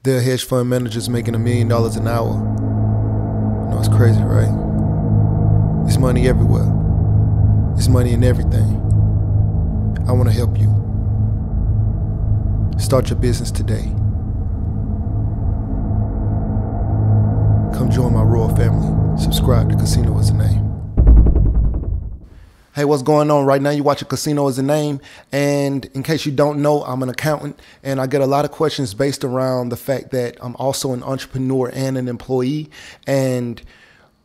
There are hedge fund managers making $1 million an hour. You know, it's crazy, right? There's money everywhere. There's money in everything. I want to help you. Start your business today. Come join my royal family. Subscribe to Casino Is the Name. Hey, what's going on right now? You watching Casino Is the Name. And in case you don't know, I'm an accountant, and I get a lot of questions based around the fact that I'm also an entrepreneur and an employee. And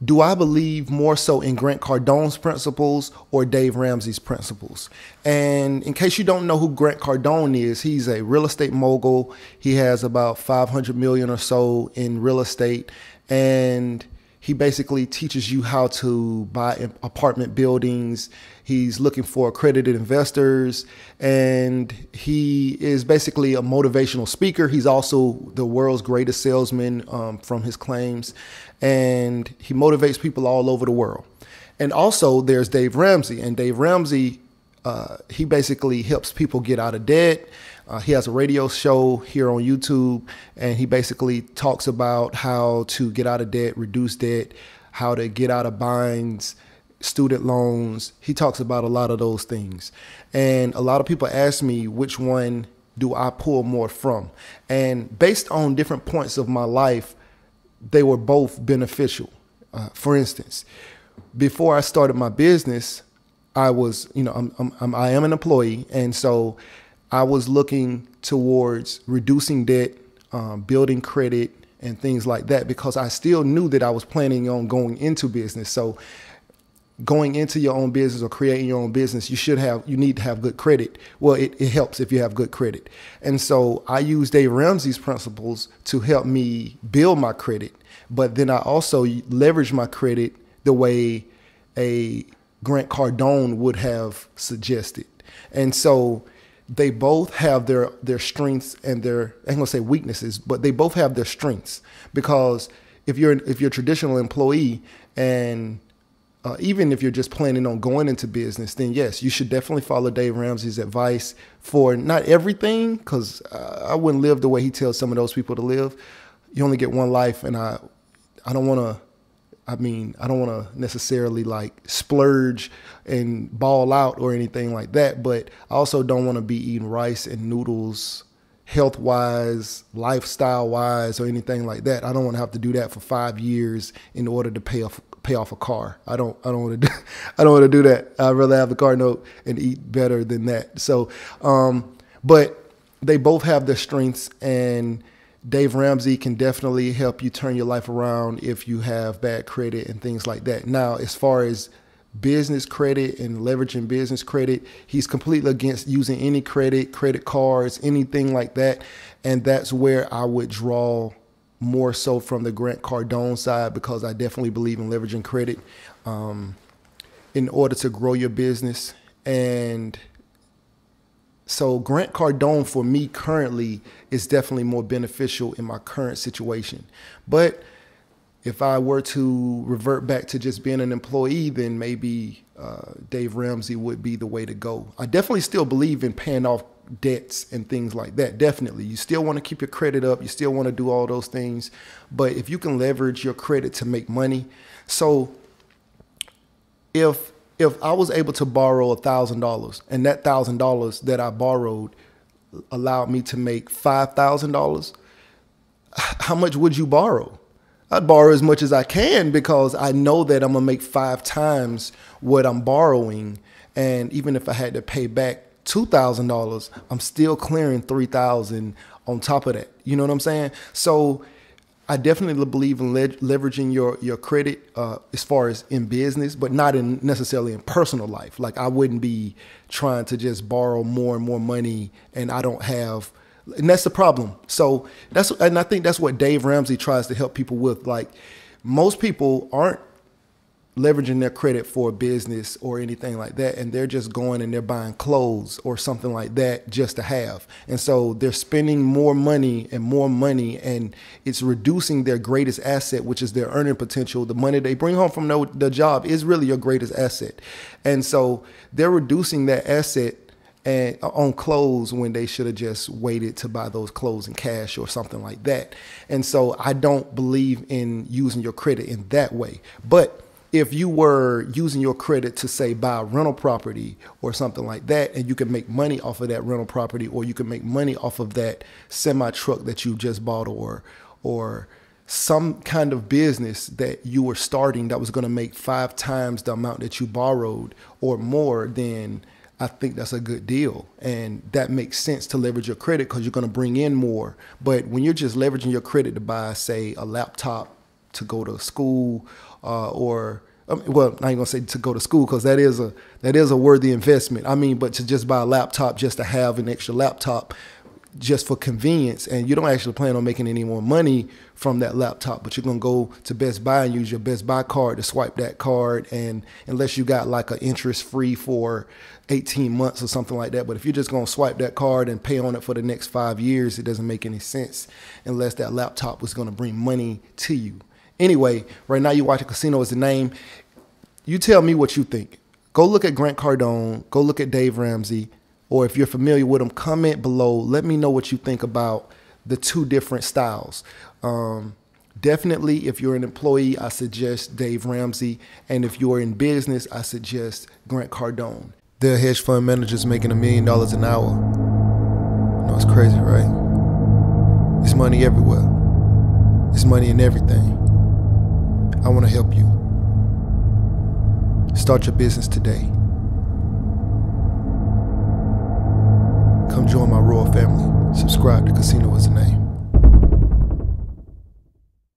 do I believe more so in Grant Cardone's principles or Dave Ramsey's principles? And in case you don't know who Grant Cardone is, he's a real estate mogul. He has about 500 million or so in real estate, and he basically teaches you how to buy apartment buildings. He's looking for accredited investors, and he is basically a motivational speaker. He's also the world's greatest salesman from his claims, and he motivates people all over the world. And also there's Dave Ramsey, and Dave Ramsey, he basically helps people get out of debt. He has a radio show here on YouTube, and he basically talks about how to get out of debt, reduce debt, how to get out of binds, student loans. He talks about a lot of those things. And a lot of people ask me, which one do I pull more from? And based on different points of my life, they were both beneficial. For instance, before I started my business, I was, I am an employee, and so I was looking towards reducing debt, building credit, and things like that, because I still knew that I was planning on going into business. So going into your own business or creating your own business, you need to have good credit. Well, it helps if you have good credit. And so I use Dave Ramsey's principles to help me build my credit. But then I also leverage my credit the way a Grant Cardone would have suggested. And so they both have their strengths and their, I ain't gonna say weaknesses, but they both have their strengths. Because if you're a traditional employee, and even if you're just planning on going into business, then yes, you should definitely follow Dave Ramsey's advice for not everything, because I wouldn't live the way he tells some of those people to live. You only get one life, and I don't want to. I don't want to necessarily like splurge and ball out or anything like that, but I also don't want to be eating rice and noodles health-wise, lifestyle-wise, or anything like that. I don't want to have to do that for 5 years in order to pay off a car. I don't want to do that. I'd rather have the car note and eat better than that. So, but they both have their strengths, and Dave Ramsey can definitely help you turn your life around if you have bad credit and things like that. Now, as far as business credit and leveraging business credit, he's completely against using any credit cards, anything like that. And that's where I would draw more so from the Grant Cardone side, because I definitely believe in leveraging credit in order to grow your business. And so Grant Cardone for me currently is definitely more beneficial in my current situation. But if I were to revert back to just being an employee, then maybe Dave Ramsey would be the way to go. I definitely still believe in paying off debts and things like that. Definitely. You still want to keep your credit up. You still want to do all those things. But if you can leverage your credit to make money. So if I was able to borrow $1,000, and that $1,000 that I borrowed allowed me to make $5,000, how much would you borrow? I'd borrow as much as I can, because I know that I'm gonna make 5 times what I'm borrowing. And even if I had to pay back $2,000, I'm still clearing $3,000 on top of that. You know what I'm saying? So I definitely believe in leveraging your credit as far as in business, but not necessarily in personal life. Like, I wouldn't be trying to just borrow more and more money, and I don't have, and that's the problem. So and I think that's what Dave Ramsey tries to help people with. Like, most people aren't leveraging their credit for a business or anything like that, and they're just going and they're buying clothes or something like that just to have. And so they're spending more money, and it's reducing their greatest asset, which is their earning potential. The money they bring home from the job is really your greatest asset. And so they're reducing that asset and on clothes when they should have just waited to buy those clothes in cash or something like that. And so I don't believe in using your credit in that way. But if you were using your credit to, say, buy a rental property or something like that, and you can make money off of that rental property, or you can make money off of that semi truck that you just bought, or some kind of business that you were starting that was going to make 5 times the amount that you borrowed or more, then I think that's a good deal. And that makes sense to leverage your credit because you're going to bring in more. But when you're just leveraging your credit to buy, say, a laptop to go to school, well, I ain't gonna say to go to school because that is a worthy investment. I mean, but to just buy a laptop just to have an extra laptop just for convenience, and you don't actually plan on making any more money from that laptop, but you're gonna go to Best Buy and use your Best Buy card to swipe that card, and unless you got like an interest free for 18 months or something like that. But if you're just gonna swipe that card and pay on it for the next 5 years, it doesn't make any sense unless that laptop was gonna bring money to you. Anyway, right now you're watching Casino Is the Name. You tell me what you think. Go look at Grant Cardone. Go look at Dave Ramsey. Or if you're familiar with them, comment below. Let me know what you think about the 2 different styles. Definitely, if you're an employee, I suggest Dave Ramsey. And if you're in business, I suggest Grant Cardone. There are hedge fund managers making $1 million an hour. I know it's crazy, right? There's money everywhere. There's money in everything. I want to help you. Start your business today. Come join my royal family. Subscribe to Casino Is the Name.